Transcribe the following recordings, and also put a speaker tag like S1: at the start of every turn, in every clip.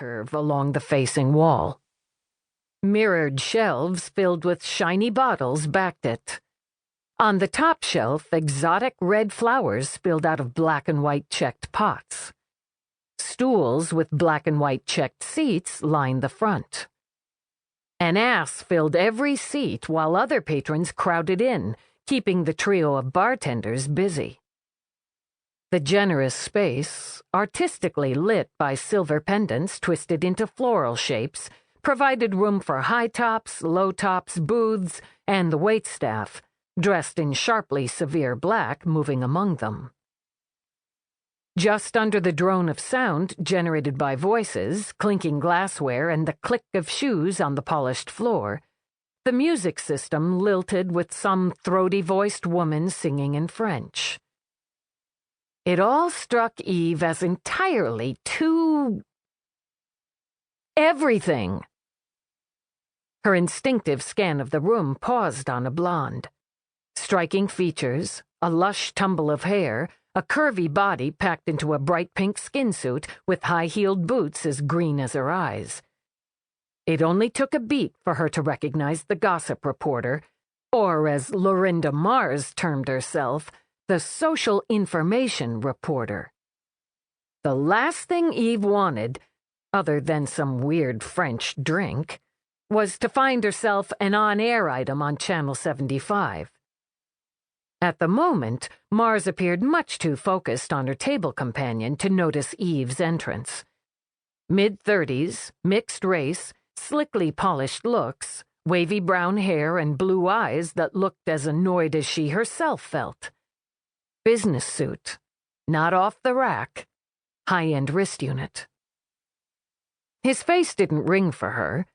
S1: curve along the facing wall. Mirrored shelves filled with shiny bottles backed it. On the top shelf, exotic red flowers spilled out of black and white checked pots. Stools with black and white checked seats lined the front. An ass filled every seat while other patrons crowded in, keeping the trio of bartenders busy. The generous space, artistically lit by silver pendants twisted into floral shapes, provided room for high tops, low tops, booths, and the waitstaff, dressed in sharply severe black, moving among them. Just under the drone of sound generated by voices, clinking glassware, and the click of shoes on the polished floor, the music system lilted with some throaty-voiced woman singing in French. It all struck Eve as entirely too... everything. Her instinctive scan of the room paused on a blonde. Striking features, a lush tumble of hair, a curvy body packed into a bright pink skin suit with high-heeled boots as green as her eyes. It only took a beat for her to recognize the gossip reporter, or as Larinda Mars termed herself, the social information reporter. The last thing Eve wanted, other than some weird French drink, was to find herself an on-air item on Channel 75. At the moment, Mars appeared much too focused on her table companion to notice Eve's entrance. Mid-30s, mixed race, slickly polished looks, wavy brown hair, and blue eyes that looked as annoyed as she herself felt. Business suit, not off the rack, high-end wrist unit. His face didn't ring for her,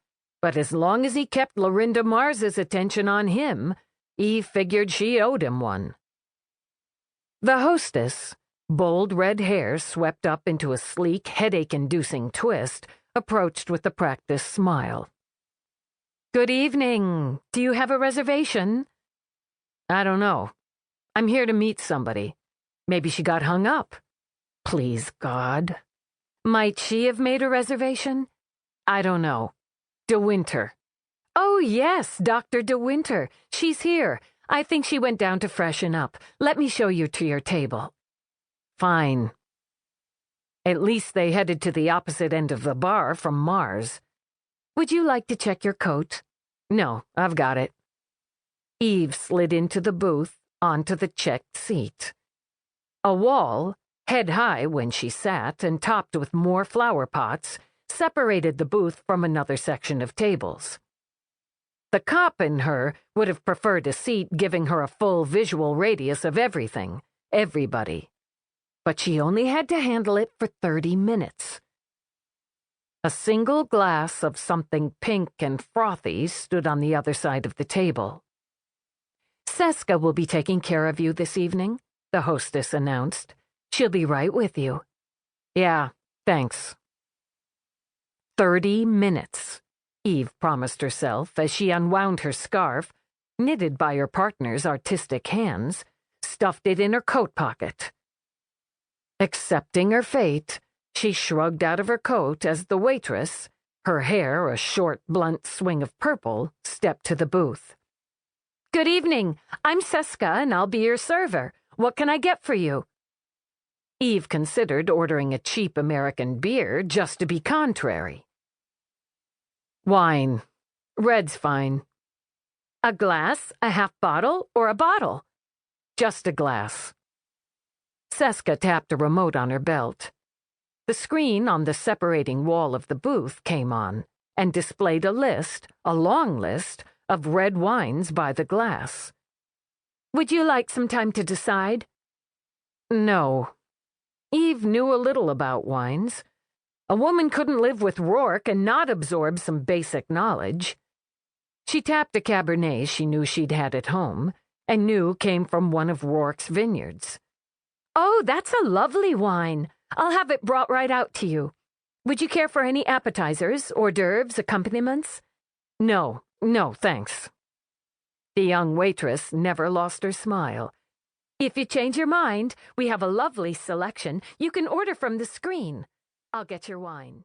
S1: but as long as he kept Larinda Mars's attention on him, Eve figured she owed him one. The hostess, bold red hair swept up into a sleek, headache-inducing twist, approached with a practiced smile. "Good evening. Do you have a reservation?" "I don't know. I'm here to meet somebody. Maybe she got hung up." "Please, God." "Might she have made a reservation?" "I don't know. De Winter." "Oh, yes, Dr. De Winter. She's here. I think she went down to freshen up. Let me show you to your table." "Fine." At least they headed to the opposite end of the bar from Mars. "Would you like to check your coat?" "No, I've got it." Eve slid into the booth, onto the checked seat. A wall, head high when she sat and topped with more flower pots, separated the booth from another section of tables. The cop in her would have preferred a seat giving her a full visual radius of everything, everybody. But she only had to handle it for 30 minutes. A single glass of something pink and frothy stood on the other side of the table. "Seska will be taking care of you this evening," the hostess announced. "She'll be right with you." "Yeah, thanks." 30 minutes. Eve promised herself as she unwound her scarf, knitted by her partner's artistic hands, stuffed it in her coat pocket. Accepting her fate, she shrugged out of her coat as the waitress, her hair a short, blunt swing of purple, stepped to the booth. "Good evening. I'm Seska, and I'll be your server. What can I get for you?" Eve considered ordering a cheap American beer just to be contrary. "Wine. Red's fine." "A glass, a half bottle, or a bottle?" "Just a glass." Seska tapped a remote on her belt. The screen on the separating wall of the booth came on and displayed a long list, of red wines by the glass. "Would you like some time to decide?" "No." Eve knew a little about wines. A woman couldn't live with Rourke and not absorb some basic knowledge. She tapped a Cabernet she knew she'd had at home, and knew came from one of Rourke's vineyards. "Oh, that's a lovely wine. I'll have it brought right out to you. Would you care for any appetizers, hors d'oeuvres, accompaniments?" No, thanks." The young waitress never lost her smile. "If you change your mind, we have a lovely selection. You can order from the screen. I'll get your wine."